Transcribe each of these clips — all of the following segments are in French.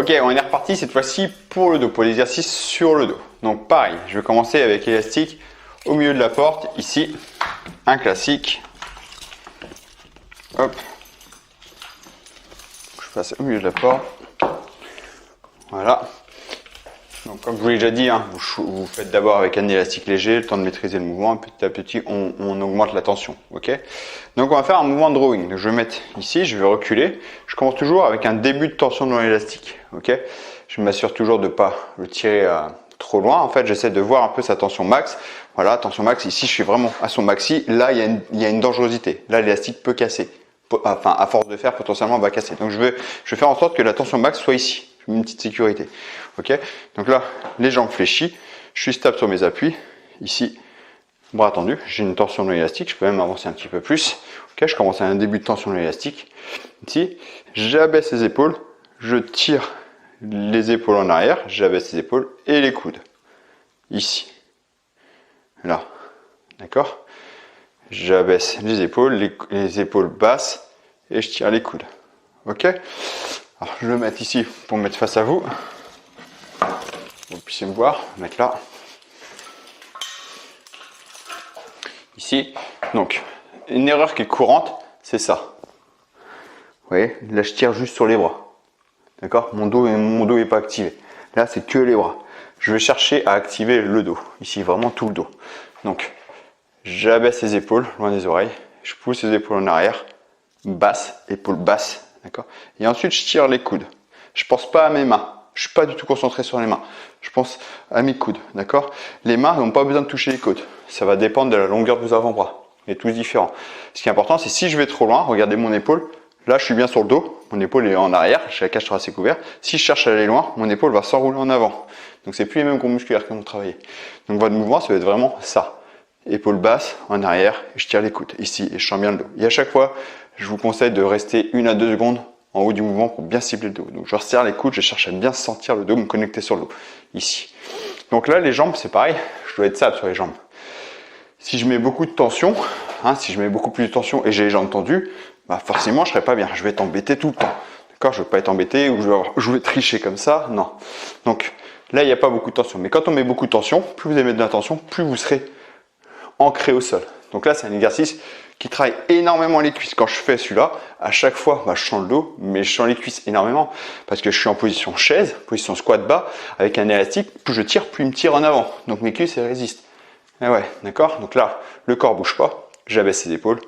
Ok, on est reparti cette fois-ci pour le dos, pour l'exercice sur le dos. Donc pareil, je vais commencer avec l'élastique au milieu de la porte, ici, un classique. Hop, je passe au milieu de la porte. Voilà. Donc comme je vous l'ai déjà dit, hein, vous faites d'abord avec un élastique léger, le temps de maîtriser le mouvement, petit à petit on augmente la tension. Ok. Donc on va faire un mouvement de drawing. Donc, je vais mettre ici, je vais reculer. Je commence toujours avec un début de tension dans l'élastique. Ok. Je m'assure toujours de ne pas le tirer trop loin. En fait, j'essaie de voir un peu sa tension max. Voilà, tension max. Ici, je suis vraiment à son maxi. Là, il y a une dangerosité. Là, l'élastique peut casser. Enfin, à force de faire, potentiellement, il va casser. Donc je vais faire en sorte que la tension max soit ici. Une petite sécurité. Ok. Donc là, les jambes fléchies. Je suis stable sur mes appuis. Ici, bras tendu. J'ai une tension dans l'élastique. Je peux même avancer un petit peu plus. Ok. Je commence à un début de tension dans l'élastique. Ici, j'abaisse les épaules. Je tire les épaules en arrière. J'abaisse les épaules et les coudes. Ici. Là. D'accord. J'abaisse les épaules basses et je tire les coudes. Ok. Alors, je vais le mettre ici pour me mettre face à vous. Vous puissiez me voir. Mettre là. Ici. Donc, une erreur qui est courante, c'est ça. Vous voyez, là je tire juste sur les bras. D'accord. Mon dos est pas activé. Là, c'est que les bras. Je vais chercher à activer le dos. Ici, vraiment tout le dos. Donc, j'abaisse les épaules loin des oreilles. Je pousse les épaules en arrière. Basse, épaules basses. D'accord. Et ensuite, je tire les coudes. Je pense pas à mes mains. Je suis pas du tout concentré sur les mains. Je pense à mes coudes. D'accord. Les mains n'ont pas besoin de toucher les côtes. Ça va dépendre de la longueur de vos avant-bras. On est tous différents. Ce qui est important, c'est si je vais trop loin, regardez mon épaule. Là, je suis bien sur le dos. Mon épaule est en arrière. J'ai la cage thoracique ouverte. Si je cherche à aller loin, mon épaule va s'enrouler en avant. Donc, c'est plus les mêmes groupes musculaires qui vont travailler. Donc, votre mouvement, ça va être vraiment ça. Épaule basse, en arrière, et je tire les coudes ici et je sens bien le dos. Et à chaque fois, je vous conseille de rester 1 à 2 secondes en haut du mouvement pour bien cibler le dos. Donc je resserre les coudes, je cherche à bien sentir le dos, me connecter sur le dos, ici. Donc là, les jambes, c'est pareil, je dois être stable sur les jambes. Si je mets beaucoup de tension, si je mets beaucoup plus de tension et j'ai les jambes tendues, bah forcément, je ne serai pas bien. Je vais être embêté tout le temps. D'accord. Je ne veux pas être embêté ou je vais tricher comme ça. Non. Donc là, il n'y a pas beaucoup de tension. Mais quand on met beaucoup de tension, plus vous allez mettre de la tension, plus vous serez ancré au sol. Donc là, c'est un exercice qui travaille énormément les cuisses. Quand je fais celui-là, à chaque fois, je sens le dos, mais je sens les cuisses énormément parce que je suis en position chaise, position squat bas, avec un élastique. Plus je tire, plus il me tire en avant. Donc mes cuisses, elles résistent. Et ouais, d'accord. Donc là, le corps bouge pas. J'abaisse les épaules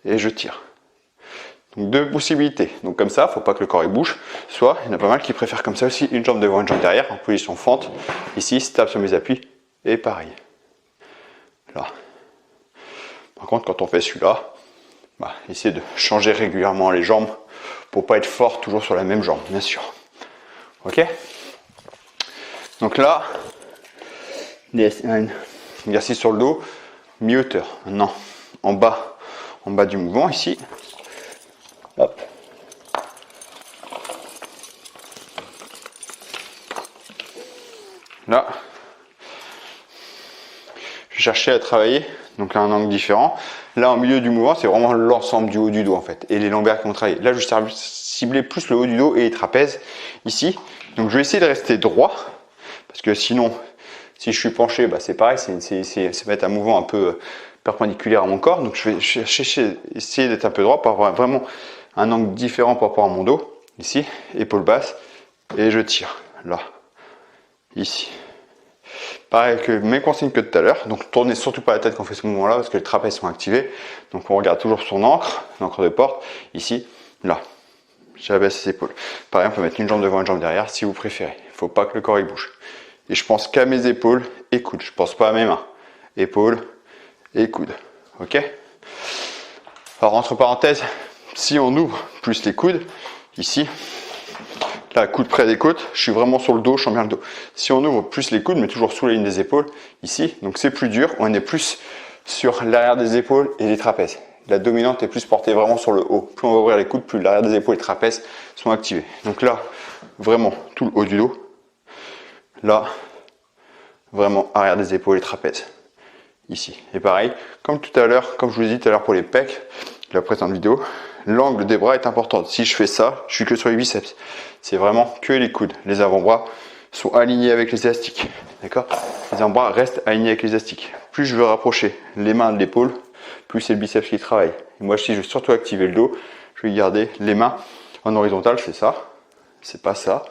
et je tire. Donc deux possibilités. Donc comme ça, faut pas que le corps il bouge. Soit, il y en a pas mal qui préfèrent comme ça aussi, une jambe devant, une jambe derrière, en position fente. Ici, stable sur mes appuis et pareil. Là. Par contre, quand on fait celui-là, essayez de changer régulièrement les jambes pour pas être fort toujours sur la même jambe, bien sûr. Ok. Donc là, un exercice sur le dos, mi-hauteur. Maintenant, en bas du mouvement ici. Hop. Là, je cherchais à travailler. Donc là, un angle différent. Là, au milieu du mouvement, c'est vraiment l'ensemble du haut du dos en fait. Et les lombaires qui vont travailler. Là, je vais cibler plus le haut du dos et les trapèzes ici. Donc, je vais essayer de rester droit. Parce que sinon, si je suis penché, c'est pareil. Ça va être un mouvement un peu perpendiculaire à mon corps. Donc, je vais essayer d'être un peu droit pour avoir vraiment un angle différent par rapport à mon dos. Ici, épaule basse. Et je tire. Là. Ici. Pareil que mes consignes que tout à l'heure, donc tournez surtout pas la tête quand on fait ce mouvement là parce que les trapèzes sont activés, donc on regarde toujours son encre, l'encre de porte, ici, là, j'abaisse les épaules. Pareil, on peut mettre une jambe devant, une jambe derrière si vous préférez, il ne faut pas que le corps il bouge. Et je pense qu'à mes épaules et coudes, je ne pense pas à mes mains, épaules et coudes, ok. Alors entre parenthèses, si on ouvre plus les coudes, ici, là, coude près des côtes, je suis vraiment sur le dos, je sens bien le dos. Si on ouvre plus les coudes, mais toujours sous la ligne des épaules, ici, donc c'est plus dur, on est plus sur l'arrière des épaules et les trapèzes. La dominante est plus portée vraiment sur le haut. Plus on va ouvrir les coudes, plus l'arrière des épaules et les trapèzes sont activés. Donc là, vraiment tout le haut du dos. Là, vraiment arrière des épaules et trapèzes. Ici. Et pareil, comme tout à l'heure, comme je vous ai dit tout à l'heure pour les pecs, la précédente vidéo, l'angle des bras est important. Si je fais ça, je suis que sur les biceps. C'est vraiment que les coudes. Les avant-bras sont alignés avec les élastiques. D'accord? Les avant-bras restent alignés avec les élastiques. Plus je veux rapprocher les mains de l'épaule, plus c'est le biceps qui travaille. Et moi, si je veux surtout activer le dos, je vais garder les mains en horizontal, c'est ça. C'est pas ça.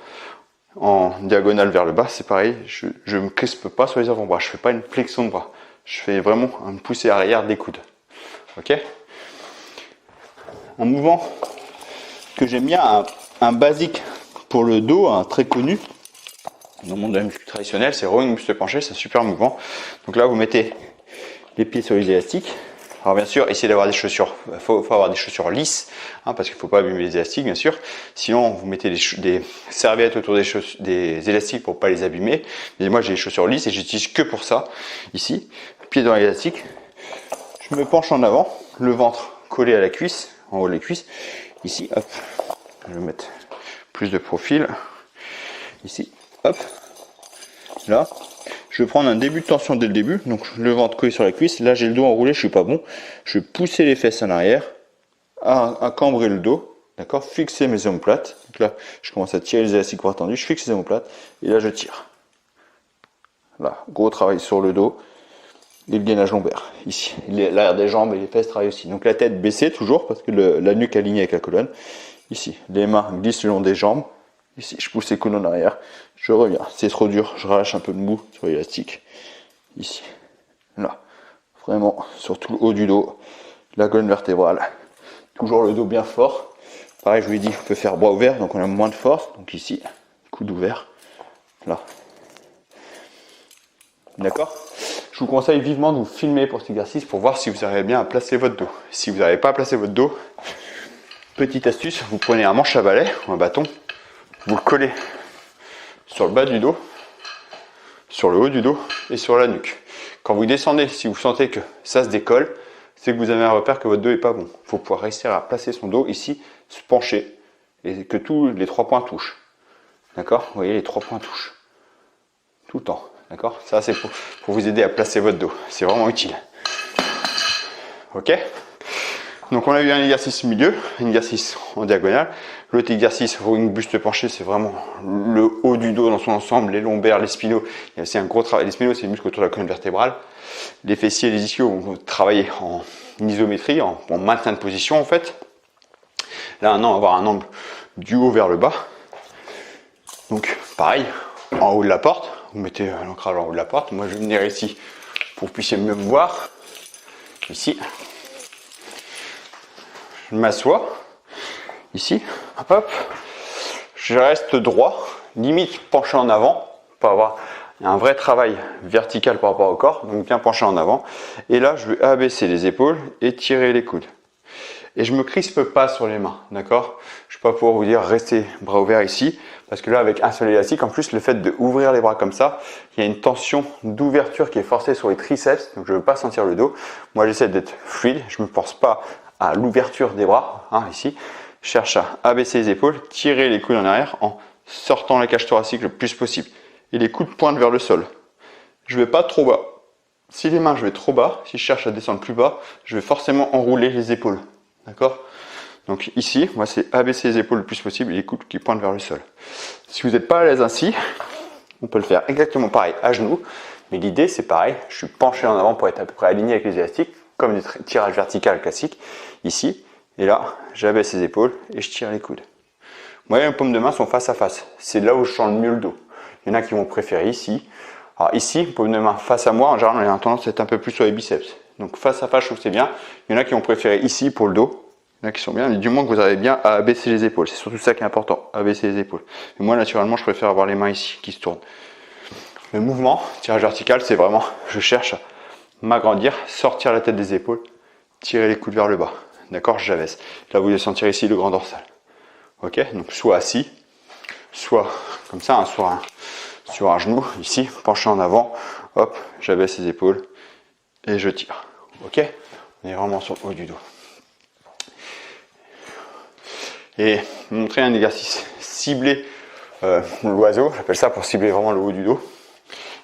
En diagonale vers le bas, c'est pareil. Je ne me crispe pas sur les avant-bras. Je fais pas une flexion de bras. Je fais vraiment un poussé arrière des coudes. Ok? Un mouvement que j'aime bien, un basique pour le dos, un très connu dans le monde de la muscu traditionnelle, c'est rowing buste penché, c'est un super mouvement. Donc là, vous mettez les pieds sur les élastiques. Alors bien sûr, essayez d'avoir des chaussures, faut avoir des chaussures lisses, hein, parce qu'il ne faut pas abîmer les élastiques, bien sûr. Sinon, vous mettez des serviettes autour des élastiques pour ne pas les abîmer. Mais moi, j'ai les chaussures lisses et j'utilise que pour ça. Ici, pied dans l'élastique. Je me penche en avant, le ventre collé à la cuisse, en haut de la cuisse. Ici, hop, je vais mettre plus de profil. Ici, hop, là. Je vais prendre un début de tension dès le début, donc le ventre collé sur la cuisse. Là, j'ai le dos enroulé, je suis pas bon. Je vais pousser les fesses en arrière, à cambrer le dos, d'accord, fixer mes omoplates. Donc là, je commence à tirer les élastiques bras tendus, je fixe les omoplates, et là, je tire. Là, gros travail sur le dos et le gainage lombaire. Ici, l'arrière des jambes et les fesses travaillent aussi. Donc la tête baissée toujours, parce que la nuque alignée avec la colonne. Ici, les mains glissent le long des jambes. Ici, je pousse les coudes en arrière, je reviens. C'est trop dur, je relâche un peu de mou sur l'élastique. Ici, là, vraiment sur tout le haut du dos, la colonne vertébrale. Toujours le dos bien fort. Pareil, je vous l'ai dit, on peut faire bras ouverts, donc on a moins de force. Donc ici, coude ouvert, là. D'accord? Je vous conseille vivement de vous filmer pour cet exercice pour voir si vous arrivez bien à placer votre dos. Si vous n'arrivez pas à placer votre dos, petite astuce, vous prenez un manche à balai ou un bâton, vous le collez sur le bas du dos, sur le haut du dos et sur la nuque. Quand vous descendez, si vous sentez que ça se décolle, c'est que vous avez un repère que votre dos n'est pas bon. Il faut pouvoir réussir à placer son dos ici, se pencher et que tous les 3 points touchent. D'accord? Vous voyez, les 3 points touchent. Tout le temps. D'accord? Ça, c'est pour vous aider à placer votre dos. C'est vraiment utile. Ok? Donc, on a eu un exercice milieu, un exercice en diagonale. L'autre exercice, rowing buste penché, c'est vraiment le haut du dos dans son ensemble, les lombaires, les spinaux. Il y a aussi un gros travail. Les spinaux, c'est les muscles autour de la colonne vertébrale. Les fessiers et les ischios vont travailler en isométrie, en maintien de position, en fait. Là, maintenant, on va avoir un angle du haut vers le bas. Donc, pareil, en haut de la porte. Vous mettez l'ancrage en haut de la porte. Moi, je vais venir ici pour que vous puissiez mieux me voir. Ici. Je m'assois. Ici. Hop. Je reste droit. Limite penché en avant. Pour avoir un vrai travail vertical par rapport au corps. Donc, bien penché en avant. Et là, je vais abaisser les épaules et tirer les coudes. Et je ne me crispe pas sur les mains, d'accord? Je ne vais pas pouvoir vous dire restez bras ouverts ici, parce que là avec un seul élastique, en plus le fait d'ouvrir les bras comme ça, il y a une tension d'ouverture qui est forcée sur les triceps, donc je ne veux pas sentir le dos. Moi j'essaie d'être fluide, je ne me force pas à l'ouverture des bras, hein, ici. Je cherche à abaisser les épaules, tirer les coudes en arrière en sortant la cage thoracique le plus possible. Et les coudes pointent vers le sol. Je ne vais pas trop bas. Si les mains je vais trop bas, si je cherche à descendre plus bas, je vais forcément enrouler les épaules. D'accord? Donc ici, moi c'est abaisser les épaules le plus possible et les coudes qui pointent vers le sol. Si vous n'êtes pas à l'aise ainsi, on peut le faire exactement pareil à genoux. Mais l'idée c'est pareil, je suis penché en avant pour être à peu près aligné avec les élastiques, comme du tirage vertical classique. Ici, et là, j'abaisse les épaules et je tire les coudes. Moi, mes paumes de main sont face à face. C'est là où je sens le mieux le dos. Il y en a qui vont préférer ici. Alors ici, paume de main face à moi, en général on a tendance à être un peu plus sur les biceps. Donc face à face, je trouve que c'est bien. Il y en a qui ont préféré ici pour le dos. Il y en a qui sont bien, mais du moins que vous arrivez bien à abaisser les épaules. C'est surtout ça qui est important, abaisser les épaules. Et moi, naturellement, je préfère avoir les mains ici, qui se tournent. Le mouvement, tirage vertical, c'est vraiment, je cherche à m'agrandir, sortir la tête des épaules, tirer les coudes vers le bas. D'accord? J'abaisse. Là, vous allez sentir ici le grand dorsal. Ok? Donc, soit assis, soit comme ça, hein, soit sur un genou, ici, penché en avant. Hop, j'abaisse les épaules et je tire. Ok? On est vraiment sur le haut du dos. Et montrer un exercice ciblé l'oiseau, j'appelle ça pour cibler vraiment le haut du dos.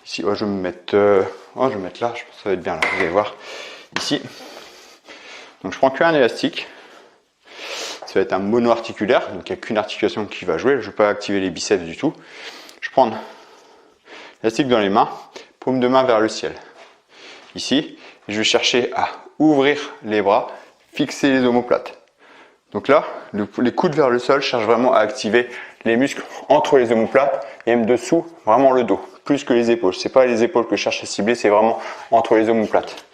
Ici, je vais me mettre, là, je pense que ça va être bien là, vous allez voir. Ici, donc je prends qu'un élastique. ça va être un mono-articulaire, donc il n'y a qu'une articulation qui va jouer. Je ne vais pas activer les biceps du tout. Je prends l'élastique dans les mains, paume de main vers le ciel. Ici, je vais chercher à ouvrir les bras, fixer les omoplates. Donc là, les coudes vers le sol, je cherche vraiment à activer les muscles entre les omoplates et même dessous, vraiment le dos, plus que les épaules. C'est pas les épaules que je cherche à cibler, c'est vraiment entre les omoplates.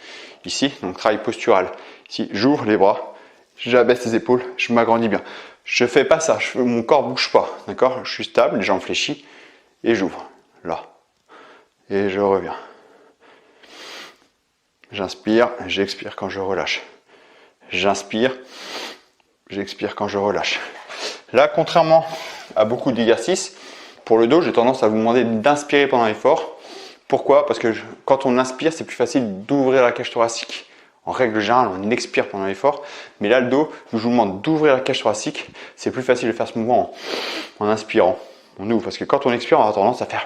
Ici, donc travail postural. Ici, j'ouvre les bras, j'abaisse les épaules, je m'agrandis bien. Je fais pas ça, mon corps bouge pas, d'accord? Je suis stable, les jambes fléchies et j'ouvre. Là. Et je reviens. J'inspire, j'expire quand je relâche. J'inspire, j'expire quand je relâche. Là, contrairement à beaucoup d'exercices, pour le dos, j'ai tendance à vous demander d'inspirer pendant l'effort. Pourquoi? Parce que quand on inspire, c'est plus facile d'ouvrir la cage thoracique. En règle générale, on expire pendant l'effort. Mais là, le dos, je vous demande d'ouvrir la cage thoracique. C'est plus facile de faire ce mouvement en inspirant. On ouvre, parce que quand on expire, on a tendance à faire...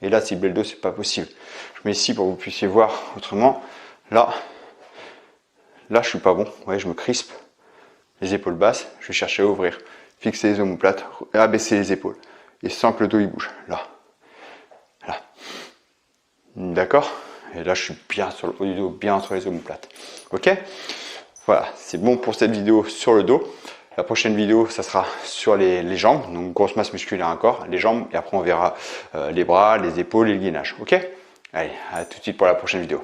Et là, cibler le dos, c'est pas possible. Je mets ici pour que vous puissiez voir autrement. Là, je suis pas bon. Vous voyez, je me crispe. Les épaules basses, je vais chercher à ouvrir. Fixer les omoplates, abaisser les épaules. Et sans que le dos il bouge. Là. Là. D'accord? Et là, je suis bien sur le haut du dos, bien entre les omoplates. Ok? Voilà, c'est bon pour cette vidéo sur le dos. La prochaine vidéo, ça sera sur les jambes, donc grosse masse musculaire encore, les jambes, et après on verra les bras, les épaules et le gainage. Ok? Allez, à tout de suite pour la prochaine vidéo.